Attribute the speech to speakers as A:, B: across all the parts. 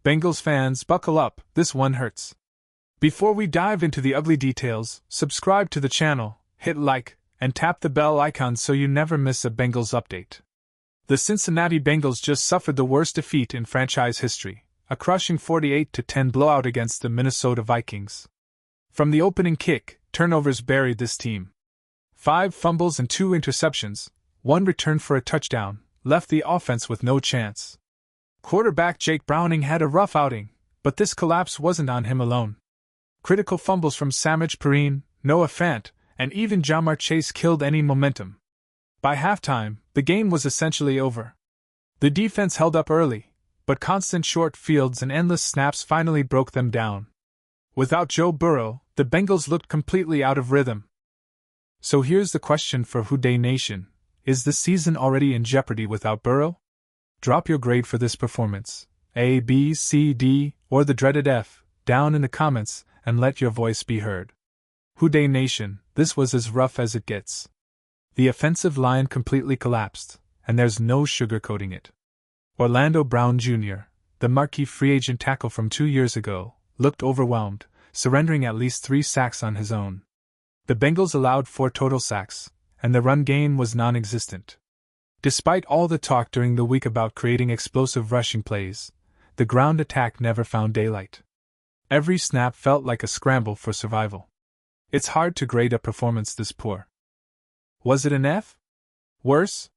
A: Bengals fans, buckle up, this one hurts. Before we dive into the ugly details, subscribe to the channel, hit like, and tap the bell icon so you never miss a Bengals update. The Cincinnati Bengals just suffered the worst defeat in franchise history, a crushing 48-10 blowout against the Minnesota Vikings. From the opening kick, turnovers buried this team. 5 fumbles and 2 interceptions, 1 return for a touchdown, left the offense with no chance. Quarterback Jake Browning had a rough outing, but this collapse wasn't on him alone. Critical fumbles from Samaje Perine, Noah Fant, and even Ja'Marr Chase killed any momentum. By halftime, the game was essentially over. The defense held up early, but constant short fields and endless snaps finally broke them down. Without Joe Burrow, the Bengals looked completely out of rhythm. So here's the question for Bengals Nation: is the season already in jeopardy without Burrow? Drop your grade for this performance, A, B, C, D, or the dreaded F, down in the comments and let your voice be heard. Bengals Nation, this was as rough as it gets. The offensive line completely collapsed, and there's no sugarcoating it. Orlando Brown Jr., the marquee free agent tackle from 2 years ago, looked overwhelmed, surrendering at least 3 sacks on his own. The Bengals allowed 4 total sacks, and the run game was non-existent. Despite all the talk during the week about creating explosive rushing plays, the ground attack never found daylight. Every snap felt like a scramble for survival. It's hard to grade a performance this poor. Was it an F? Worse?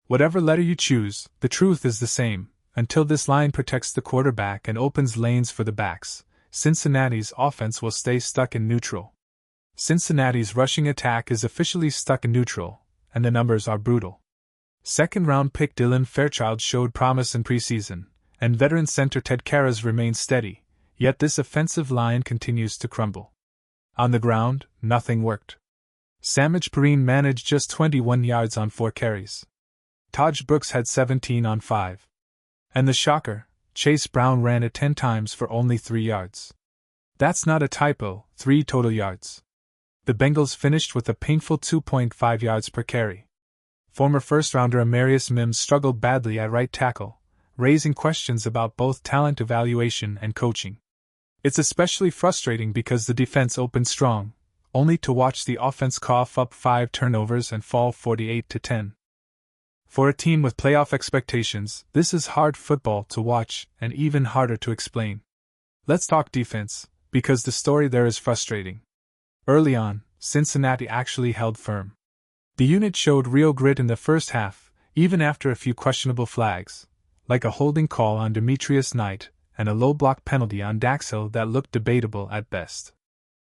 A: Whatever letter you choose, the truth is the same. Until this line protects the quarterback and opens lanes for the backs, Cincinnati's offense will stay stuck in neutral. Cincinnati's rushing attack is officially stuck in neutral, and the numbers are brutal. Second-round pick Dylan Fairchild showed promise in preseason, and veteran center Ted Karras remained steady, yet this offensive line continues to crumble. On the ground, nothing worked. Samaje Perine managed just 21 yards on 4 carries. Taj Brooks had 17 on 5. And the shocker, Chase Brown ran it 10 times for only 3 yards. That's not a typo, 3 total yards. The Bengals finished with a painful 2.5 yards per carry. Former first-rounder Amarius Mims struggled badly at right tackle, raising questions about both talent evaluation and coaching. It's especially frustrating because the defense opened strong, only to watch the offense cough up 5 turnovers and fall 48-10. For a team with playoff expectations, this is hard football to watch and even harder to explain. Let's talk defense, because the story there is frustrating. Early on, Cincinnati actually held firm. The unit showed real grit in the first half, even after a few questionable flags, like a holding call on Demetrius Knight and a low block penalty on Dax Hill that looked debatable at best.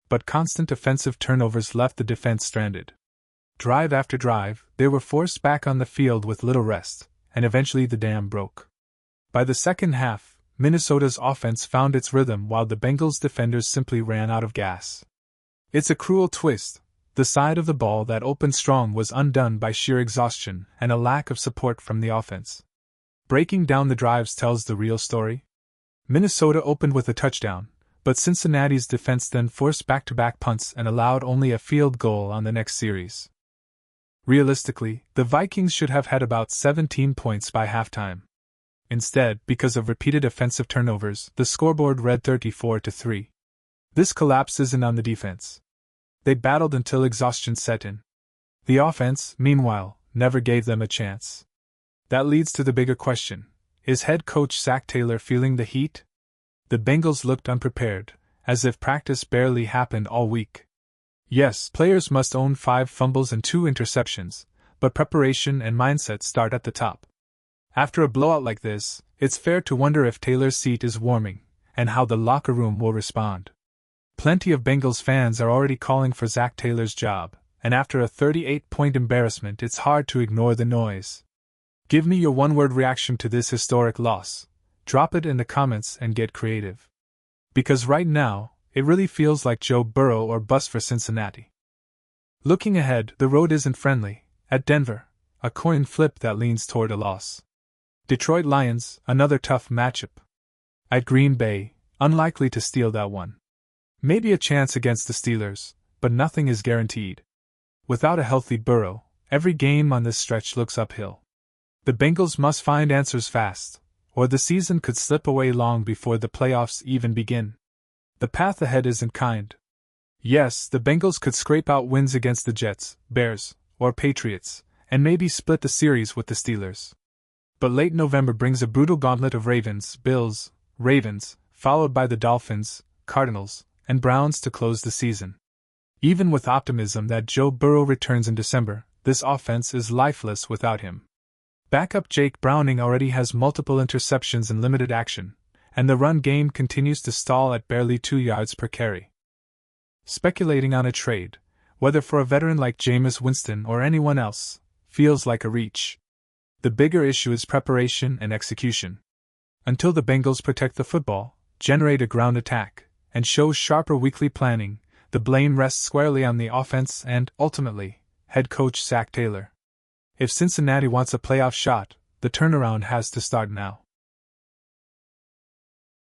A: But constant offensive turnovers left the defense stranded. Drive after drive, they were forced back on the field with little rest, and eventually the dam broke. By the second half, Minnesota's offense found its rhythm while the Bengals' defenders simply ran out of gas. It's a cruel twist. The side of the ball that opened strong was undone by sheer exhaustion and a lack of support from the offense. Breaking down the drives tells the real story. Minnesota opened with a touchdown, but Cincinnati's defense then forced back-to-back punts and allowed only a field goal on the next series. Realistically, the Vikings should have had about 17 points by halftime. Instead, because of repeated offensive turnovers, the scoreboard read 34-3. This collapse isn't on the defense. They battled until exhaustion set in. The offense, meanwhile, never gave them a chance. That leads to the bigger question: is head coach Zac Taylor feeling the heat? The Bengals looked unprepared, as if practice barely happened all week. Yes, players must own 5 fumbles and 2 interceptions, but preparation and mindset start at the top. After a blowout like this, it's fair to wonder if Taylor's seat is warming, and how the locker room will respond. Plenty of Bengals fans are already calling for Zac Taylor's job, and after a 38-point embarrassment, it's hard to ignore the noise. Give me your one-word reaction to this historic loss. Drop it in the comments and get creative. Because right now, it really feels like Joe Burrow or bust for Cincinnati. Looking ahead, the road isn't friendly. At Denver, a coin flip that leans toward a loss. Detroit Lions, another tough matchup. At Green Bay, unlikely to steal that one. Maybe a chance against the Steelers, but nothing is guaranteed. Without a healthy Burrow, every game on this stretch looks uphill. The Bengals must find answers fast, or the season could slip away long before the playoffs even begin. The path ahead isn't kind. Yes, the Bengals could scrape out wins against the Jets, Bears, or Patriots, and maybe split the series with the Steelers. But late November brings a brutal gauntlet of Bills, Ravens, followed by the Dolphins, Cardinals, and Browns to close the season. Even with optimism that Joe Burrow returns in December, this offense is lifeless without him. Backup Jake Browning already has multiple interceptions and limited action, and the run game continues to stall at barely 2 yards per carry. Speculating on a trade, whether for a veteran like Jameis Winston or anyone else, feels like a reach. The bigger issue is preparation and execution. Until the Bengals protect the football, generate a ground attack, and show sharper weekly planning, the blame rests squarely on the offense and, ultimately, head coach Zac Taylor. If Cincinnati wants a playoff shot, the turnaround has to start now.